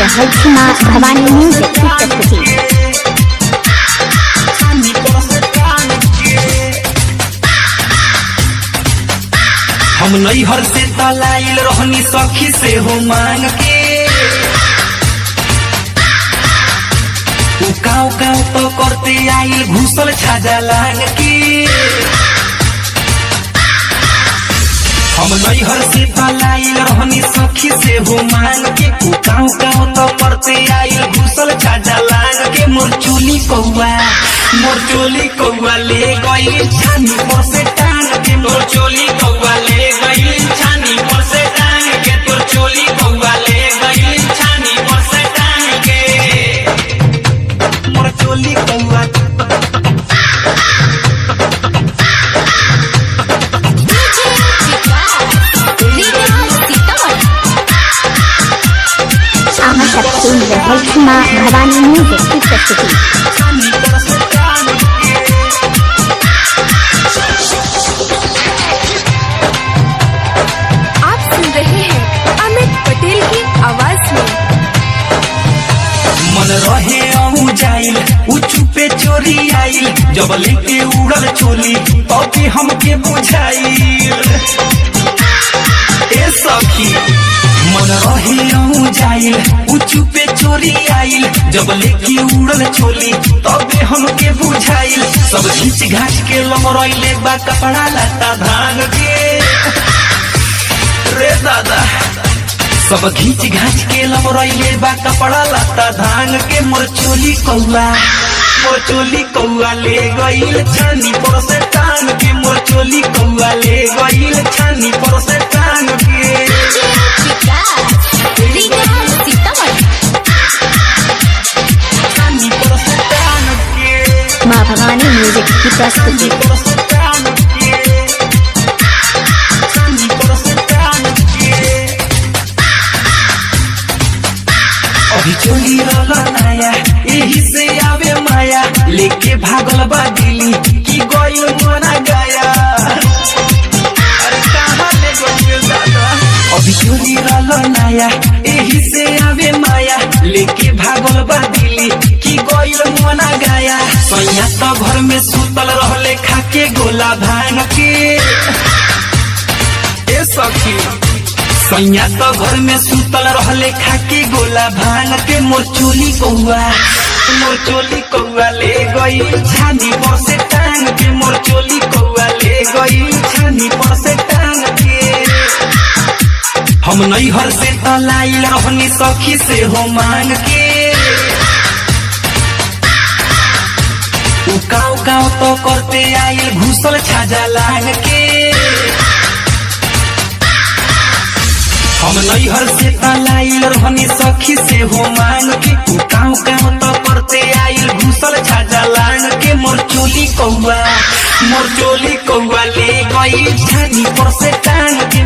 रहल छी माँ भवानी म्यूजिक की प्रस्तुति। हम नैहर से तलाइल रहनी सखी से हो मांग के काव काव तो करते आइल घुसल छाजा लांग के। हम नैहर से तलाइल रहनी सखी से हो मांग के काव काव तो करते आइल घुसल छाजा लांग के। मोर चोली कौआ ले गई छानी पर से टांग के। मोर चोली कौआ ले गई छानी पर से टांग के। तोर चोली कौआ ले गई छानी पर से टांग के। मोर चोली कौआ सुन रहल छी माँ भवानी म्यूजिक की प्रस्तुति। आप सुन रहे हैं अमित पटेल की आवाज में। मन रहे अहू जाइल उ चुपे चोरी आइल जब लेके उड़ल चोली तबे हमके बुझाइल। ए सखी मन रहे अहू जाइल उ चुपे चोरी आइल जब लेके उड़ल चोली तबे हमके बुझाइल। सब घीच घाच के लमरैले बा कपड़ा लता धान के। रे दादा सब घीच घाच के लमरैले बा कपड़ा लता धान के। मोर चोली कौआ ले गईल छानी पर से टांग के। मोर चोली कौआ ले गईल छानी पर से टांग के। छानी पर से टांग के। माँ भवानी म्यूजिक की प्रस्तुति। छानी पर से टांग के। अभी चोली रहला नया यही से आवे माया लेके भागल बा दिल्ली की गइल मना गया। अरे कहाँ ले गइल दादा। अभी चोली रहला नया यही से आवे माया लेके भागल बा दिल्ली की गइल मना गया। सैया तो घर में सुतल रहले खाके गोला भांग के। ए सखी सैया तो घर में सुतल रहले खाके गोला भांग के। मोर चोली कौआ ले गई छानी पर से टांग के। मोर चोली कौआ ले गई छानी पर से टांग के। हम नैहर से तलाइल रहनी सखी से हो मांग के काव काव तो करते आइल घुसल छाजा लांग के। हम नैहर से तलाइल रहनी सखी से हो मांग के काव काव तो करते आइल घुसल छाजा लांग के। मोर चोली कौआ ले गई छानी पर से टांग के।